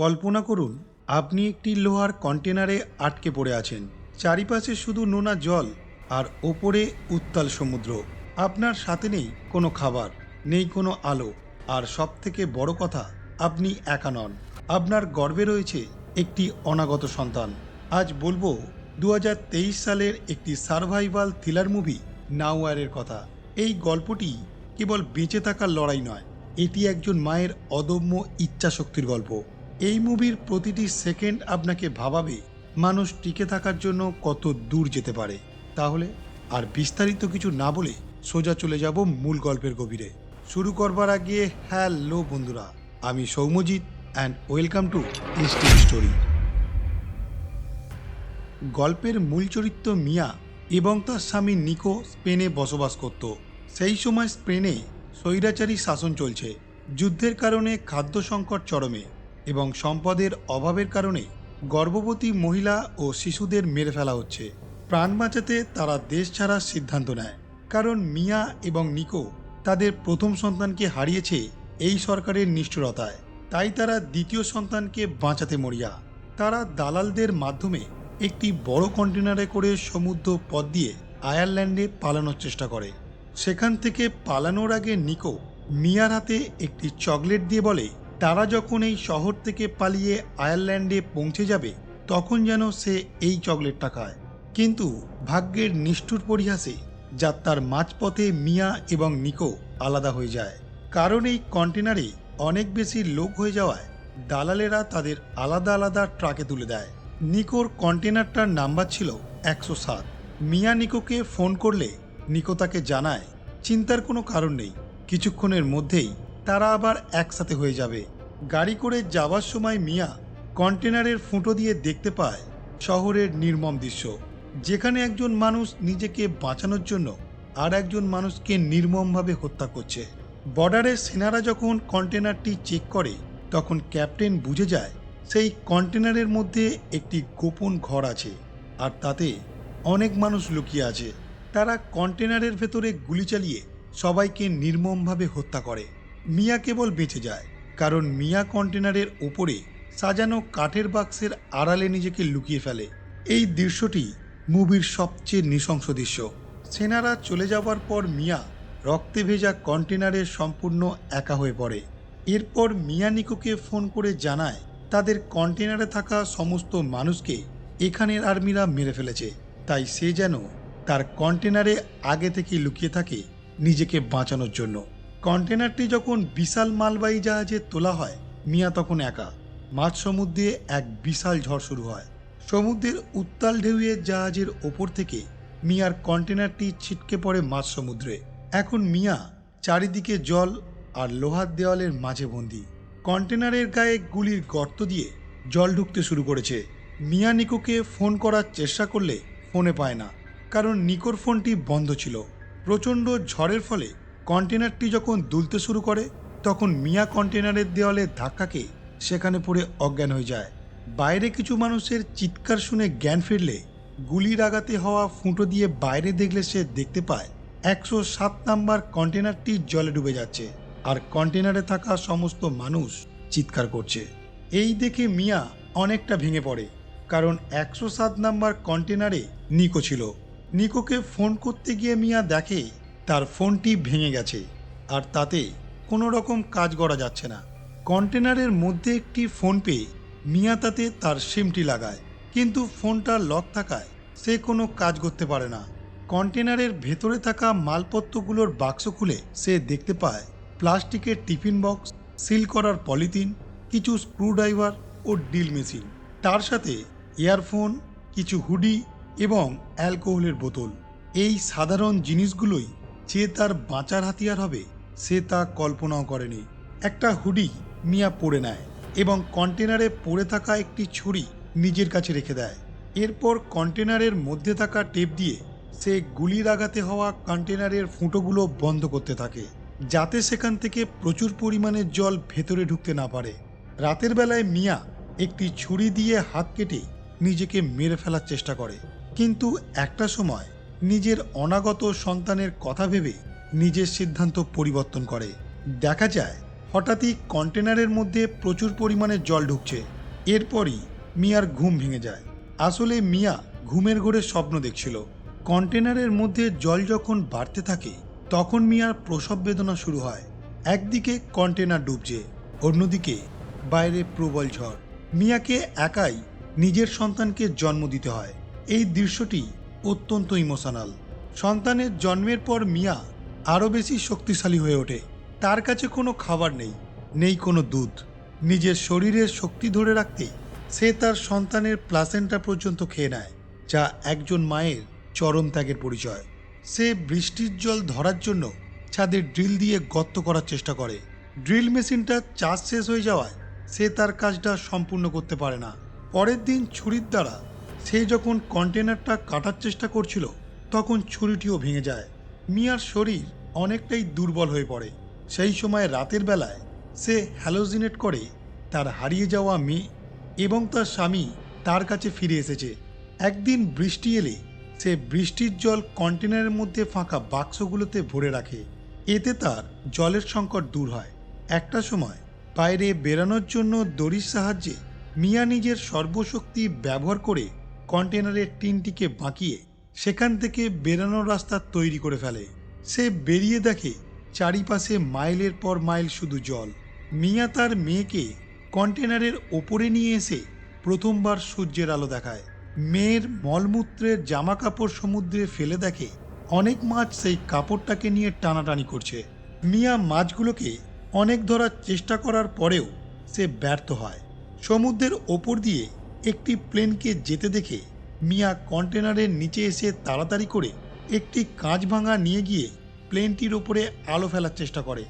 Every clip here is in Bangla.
কল্পনা করুন আপনি একটি লোহার কন্টেনারে আটকে পড়ে আছেন। চারিপাশে শুধু নোনা জল আর ওপরে উত্তাল সমুদ্র। আপনার সাথে নেই কোনো খাবার, নেই কোনো আলো, আর সবথেকে বড় কথা, আপনি একা নন। আপনার গর্ভে রয়েছে একটি অনাগত সন্তান। আজ বলবো 2023 সালের একটি সার্ভাইভাল থ্রিলার মুভি নাওয়ারের কথা। এই গল্পটি কেবল বেঁচে থাকার লড়াই নয়, এটি একজন মায়ের অদম্য ইচ্ছাশক্তির গল্প। এই মুভির প্রতিটি সেকেন্ড আপনাকে ভাবাবে মানুষ টিকে থাকার জন্য কত দূর যেতে পারে। তাহলে আর বিস্তারিত কিছু না বলে সোজা চলে যাব মূল গল্পের গভীরে। শুরু করবার আগে হ্যালো বন্ধুরা, আমি Soumyajit and welcome to instinct story. গল্পের মূল চরিত্র মিয়া এবং তার স্বামী নিকো স্পেনে বসবাস করত। সেই সময় স্পেনে স্বৈরাচারী শাসন চলছে। যুদ্ধের কারণে খাদ্য সংকট চরমে এবং সম্পদের অভাবের কারণে গর্ভবতী মহিলা ও শিশুদের মেরে ফেলা হচ্ছে। প্রাণ বাঁচাতে তারা দেশ ছাড়ার সিদ্ধান্ত নেয়, কারণ মিয়া এবং নিকো তাদের প্রথম সন্তানকে হারিয়েছে এই সরকারের নিষ্ঠুরতায়। তাই তারা দ্বিতীয় সন্তানকে বাঁচাতে মরিয়া। তারা দালালদের মাধ্যমে একটি বড় কন্টেনারে করে সমুদ্র পথ দিয়ে আয়ারল্যান্ডে পালানোর চেষ্টা করে। সেখান থেকে পালানোর আগে নিকো মিয়ার হাতে একটি চকলেট দিয়ে বলে, তারা যখন এই শহর থেকে পালিয়ে আয়ারল্যান্ডে পৌঁছে যাবে তখন যেন সে এই চকলেটটা খায়। কিন্তু ভাগ্যের নিষ্ঠুর পরিহাসে যাত্রার মাঝপথে মিয়া এবং নিকো আলাদা হয়ে যায়, কারণ এই কন্টেনারে অনেক বেশি লোক হয়ে যাওয়ায় দালালেরা তাদের আলাদা আলাদা ট্রাকে তুলে দেয়। নিকোর কন্টেনারটার নাম্বার ছিল 107। মিয়া নিকোকে ফোন করলে নিকো তাকে জানায় চিন্তার কোনো কারণ নেই, কিছুক্ষণের মধ্যেই তারা আবার একসাথে হয়ে যাবে। গাড়ি করে যাওয়ার সময় মিয়া কন্টেনারের ফুটো দিয়ে দেখতে পায় শহরের নির্মম দৃশ্য, যেখানে একজন মানুষ নিজেকে বাঁচানোর জন্য আর একজন মানুষকে নির্মমভাবে হত্যা করছে। বর্ডারের সেনারা যখন কন্টেনারটি চেক করে তখন ক্যাপ্টেন বুঝে যায় সেই কন্টেনারের মধ্যে একটি গোপন ঘর আছে, আর তাতে অনেক মানুষ লুকিয়ে আছে। তারা কন্টেনারের ভেতরে গুলি চালিয়ে সবাইকে নির্মমভাবে হত্যা করে। মিয়া কেবল বেঁচে যায় কারণ মিয়া কন্টেনারের ওপরে সাজানো কাঠের বাক্সের আড়ালে নিজেকে লুকিয়ে ফেলে। এই দৃশ্যটি মুভির সবচেয়ে নৃশংস দৃশ্য। সেনারা চলে যাওয়ার পর মিয়া রক্তে ভেজা কন্টেনারে সম্পূর্ণ একা হয়ে পড়ে। এরপর মিয়া নিকোকে ফোন করে জানায় তাদের কন্টেনারে থাকা সমস্ত মানুষকে এখানের আর্মিরা মেরে ফেলেছে, তাই সে যেন তার কন্টেনারে আগে থেকে লুকিয়ে থাকে নিজেকে বাঁচানোর জন্য। কন্টেনারটি যখন বিশাল মালবাহী জাহাজে তোলা হয়, মিয়া তখন একা। মাঝ সমুদ্রে এক বিশাল ঝড় শুরু হয়। সমুদ্রের উত্তাল ঢেউয়ে জাহাজের ওপর থেকে মিয়ার কন্টেনারটি ছিটকে পড়ে মাঝ সমুদ্রে। এখন মিয়া চারিদিকে জল আর লোহার দেওয়ালের মাঝে বন্দী। কন্টেনারের গায়ে গুলির গর্ত দিয়ে জল ঢুকতে শুরু করেছে। মিয়া নিকোকে ফোন করার চেষ্টা করলে ফোনে পায় না, কারণ নিকোর ফোনটি বন্ধ ছিল। প্রচণ্ড ঝড়ের ফলে কন্টেনারটি যখন দুলতে শুরু করে তখন মিয়া কন্টেনারের দেওয়ালে ধাক্কা খেয়ে সেখানে পড়ে অজ্ঞান হয়ে যায়। বাইরে কিছু মানুষের চিৎকার শুনে জ্ঞান ফিরলে গুলির আঘাতে হওয়া ফুটো দিয়ে বাইরে দেখলে সে দেখতে পায় 107 নাম্বার কন্টেনারটি জলে ডুবে যাচ্ছে, আর কন্টেনারে থাকা সমস্ত মানুষ চিৎকার করছে। এই দেখে মিয়া অনেকটা ভেঙে পড়ে, কারণ 107 নাম্বার কন্টেনারে নিকো ছিল। নিকোকে ফোন করতে গিয়ে মিয়া দেখে তার ফোনটি ভেঙে গেছে, আর তাতে কোনো রকম কাজ করা যাচ্ছে না। কন্টেনারের মধ্যে একটি ফোন পেয়ে মিয়া তাতে তার সিমটি লাগায়, কিন্তু ফোনটা লক থাকায় সে কোনো কাজ করতে পারে না। কন্টেনারের ভেতরে থাকা মালপত্রগুলোর বাক্স খুলে সে দেখতে পায় প্লাস্টিকের টিফিন বক্স, সিল করার পলিথিন, কিছু স্ক্রুড্রাইভার ও ড্রিল মেশিন, তার সাথে ইয়ারফোন, কিছু হুডি এবং অ্যালকোহলের বোতল। এই সাধারণ জিনিসগুলোই যে তার বাঁচার হাতিয়ার হবে সে তা কল্পনাও করেনি। একটা হুডি মিয়া পরে নেয় এবং কন্টেনারে পড়ে থাকা একটি ছুরি নিজের কাছে রেখে দেয়। এরপর কন্টেনারের মধ্যে থাকা টেপ দিয়ে সে গুলির আঘাতে হওয়া কন্টেনারের ফুটোগুলো বন্ধ করতে থাকে, যাতে সেখান থেকে প্রচুর পরিমাণে জল ভেতরে ঢুকতে না পারে। রাতের বেলায় মিয়া একটি ছুরি দিয়ে হাত কেটে নিজেকে মেরে ফেলার চেষ্টা করে, কিন্তু একটা সময় নিজের অনাগত সন্তানের কথা ভেবে নিজের সিদ্ধান্ত পরিবর্তন করে। দেখা যায় হঠাৎই কন্টেনারের মধ্যে প্রচুর পরিমাণে জল ঢুকছে। এরপরই মিয়ার ঘুম ভেঙে যায়। আসলে মিয়া ঘুমের ঘোরে স্বপ্ন দেখছিল। কন্টেনারের মধ্যে জল যখন বাড়তে থাকে তখন মিয়ার প্রসব বেদনা শুরু হয়। একদিকে কন্টেনার ডুবছে, অন্যদিকে বাইরে প্রবল ঝড়। মিয়াকে একাই নিজের সন্তানকে জন্ম দিতে হয়। এই দৃশ্যটি অত্যন্ত ইমোশনাল। সন্তানের জন্মের পর মিয়া আরও বেশি শক্তিশালী হয়ে ওঠে। তার কাছে কোনো খাবার নেই, নেই কোনো দুধ। নিজের শরীরের শক্তি ধরে রাখতে সে তার সন্তানের প্লাসেন্টা পর্যন্ত খেয়ে নেয়, যা একজন মায়ের চরম ত্যাগের পরিচয়। সে বৃষ্টির জল ধরার জন্য ছাদে ড্রিল দিয়ে গর্ত করার চেষ্টা করে। ড্রিল মেশিনটা চার্জ শেষ হয়ে যাওয়ায় সে তার কাজটা সম্পূর্ণ করতে পারে না। পরের দিন ছুরির দ্বারা সে যখন কন্টেনারটা কাটার চেষ্টা করছিল তখন ছুরিটিও ভেঙে যায়। মিয়ার শরীর অনেকটাই দুর্বল হয়ে পড়ে। সেই সময় রাতের বেলায় সে হ্যালোজিনেট করে তার হারিয়ে যাওয়া মেয়ে এবং তার স্বামী তার কাছে ফিরে এসেছে। একদিন বৃষ্টি এলে সে বৃষ্টির জল কন্টেনারের মধ্যে ফাঁকা বাক্সগুলোতে ভরে রাখে। এতে তার জলের সংকট দূর হয়। একটা সময় বাইরে বেরানোর জন্য দড়ির সাহায্যে মিয়া নিজের সর্বশক্তি ব্যবহার করে কন্টেনারের টিনটিকে বাঁকিয়ে সেখান থেকে বেরানোর রাস্তা তৈরি করে ফেলে। সে বেরিয়ে দেখে চারিপাশে মাইলের পর মাইল শুধু জল। মিয়া তার মেয়েকে কন্টেনারের ওপরে নিয়ে এসে প্রথমবার সূর্যের আলো দেখায়। মেয়ের মলমূত্রের জামা কাপড় সমুদ্রে ফেলে দেখে অনেক মাছ সেই কাপড়টাকে নিয়ে টানাটানি করছে। মিয়া মাছগুলোকে অনেক ধরার চেষ্টা করার পরেও সে ব্যর্থ হয়। সমুদ্রের ওপর দিয়ে একটি প্লেনকে যেতে দেখে মিয়া কন্টেনারের নিচে এসে তাড়াতাড়ি করে একটি কাঁচ ভাঙা নিয়ে গিয়ে প্লেনটির ওপরে আলো ফেলার চেষ্টা করে,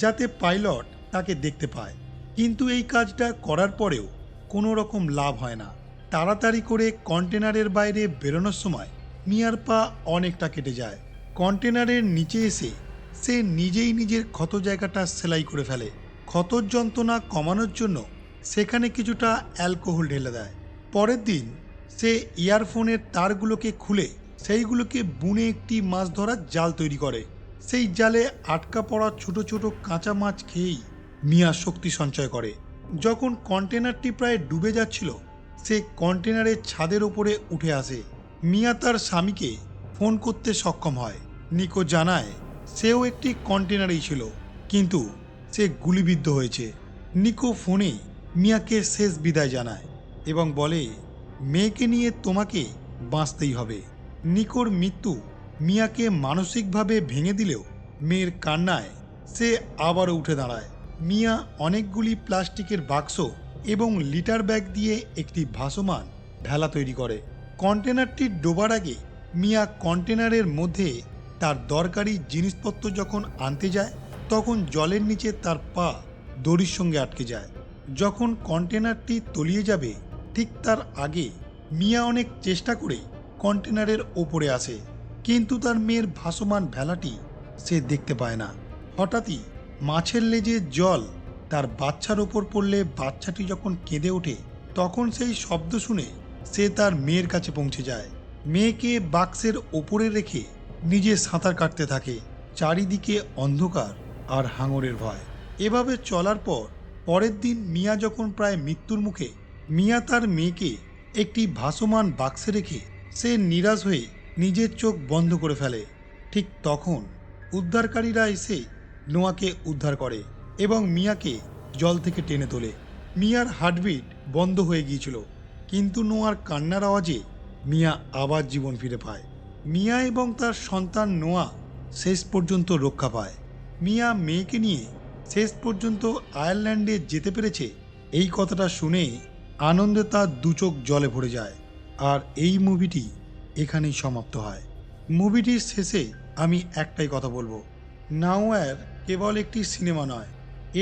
যাতে পাইলট তাকে দেখতে পায়। কিন্তু এই কাজটা করার পরেও কোনো রকম লাভ হয় না। তাড়াতাড়ি করে কন্টেনারের বাইরে বেরোনোর সময় মিয়ার পা অনেকটা কেটে যায়। কন্টেনারের নিচে এসে সে নিজেই নিজের ক্ষত জায়গাটা সেলাই করে ফেলে। ক্ষতর যন্ত্রণা কমানোর জন্য সেখানে কিছুটা অ্যালকোহল ঢেলে দেয়। পরের দিন সে ইয়ারফোনের তারগুলোকে খুলে সেইগুলোকে বুনে একটি মাছ ধরার জাল তৈরি করে। সেই জালে আটকা পড়া ছোট ছোট কাঁচা মাছ খেয়েই মিয়া শক্তি সঞ্চয় করে। যখন কন্টেনারটি প্রায় ডুবে যাচ্ছিল সে কন্টেনারের ছাদের ওপরে উঠে আসে। মিয়া তার স্বামীকে ফোন করতে সক্ষম হয়। নিকো জানায় সেও একটি কন্টেনারেই ছিল, কিন্তু সে গুলিবিদ্ধ হয়েছে। নিকো ফোনে মিয়াকে শেষ বিদায় জানায় এবং বলে, মেয়েকে নিয়ে তোমাকে বাঁচতেই হবে। নিকোর মৃত্যু মিয়াকে মানসিকভাবে ভেঙে দিলেও মেয়ের কান্নায় সে আবারও উঠে দাঁড়ায়। মিয়া অনেকগুলি প্লাস্টিকের বাক্স এবং লিটার ব্যাগ দিয়ে একটি ভাসমান ভেলা তৈরি করে। কন্টেনারটি ডোবার আগে মিয়া কন্টেনারের মধ্যে তার দরকারি জিনিসপত্র যখন আনতে যায় তখন জলের নিচে তার পা দড়ির সঙ্গে আটকে যায়। যখন কন্টেনারটি তলিয়ে যাবে ঠিক তার আগে মিয়া অনেক চেষ্টা করে কন্টেনারের ওপরে আসে, কিন্তু তার মেয়ের ভাসমান ভেলাটি সে দেখতে পায় না। হঠাৎই মাছের লেজে জল তার বাচ্চার ওপর পড়লে বাচ্চাটি যখন কেঁদে ওঠে তখন সেই শব্দ শুনে সে তার মেয়ের কাছে পৌঁছে যায়। মেয়েকে বাক্সের ওপরে রেখে নিজে সাঁতার কাটতে থাকে। চারিদিকে অন্ধকার আর হাঙরের ভয়। এভাবে চলার পর পরের দিন মিয়া যখন প্রায় মৃত্যুর মুখে, মিয়া তার মেয়েকে একটি ভাসমান বাক্সে রেখে সে নিরাশ হয়ে নিজের চোখ বন্ধ করে ফেলে। ঠিক তখন উদ্ধারকারীরা এসে নোয়াকে উদ্ধার করে এবং মিয়াকে জল থেকে টেনে তোলে। মিয়ার হার্টবিট বন্ধ হয়ে গিয়েছিল, কিন্তু নোয়ার কান্নার আওয়াজে মিয়া আবার জীবন ফিরে পায়। মিয়া এবং তার সন্তান নোয়া শেষ পর্যন্ত রক্ষা পায়। মিয়া মেয়েকে নিয়ে শেষ পর্যন্ত আয়ারল্যান্ডে যেতে পেরেছে, এই কথাটা শুনে আনন্দে তার দু চোখ জলে ভরে যায়। আর এই মুভিটি এখানেই সমাপ্ত হয়। মুভিটির শেষে আমি একটাই কথা বলবো, নাওয়ার কেবল একটি সিনেমা নয়,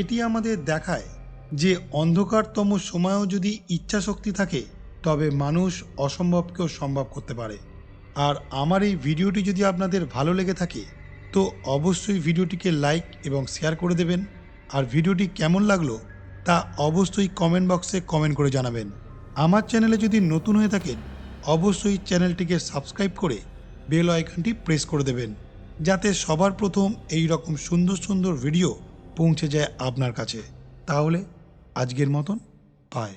এটি আমাদের দেখায় যে অন্ধকারতম সময়েও যদি ইচ্ছাশক্তি থাকে তবে মানুষ অসম্ভবকেও সম্ভব করতে পারে। আর আমার এই ভিডিওটি যদি আপনাদের ভালো লেগে থাকে তো অবশ্যই ভিডিওটিকে লাইক এবং শেয়ার করে দেবেন। আর ভিডিওটি কেমন লাগলো তা অবশ্যই কমেন্ট বক্সে কমেন্ট করে জানাবেন। আমার চ্যানেলে যদি নতুন হয়ে থাকেন অবশ্যই চ্যানেলটিকে সাবস্ক্রাইব করে বেল আইকনটি প্রেস করে দেবেন, যাতে সবার প্রথম এই রকম সুন্দর সুন্দর ভিডিও পৌঁছে যায় আপনার কাছে। তাহলে আজকের মতন বাই।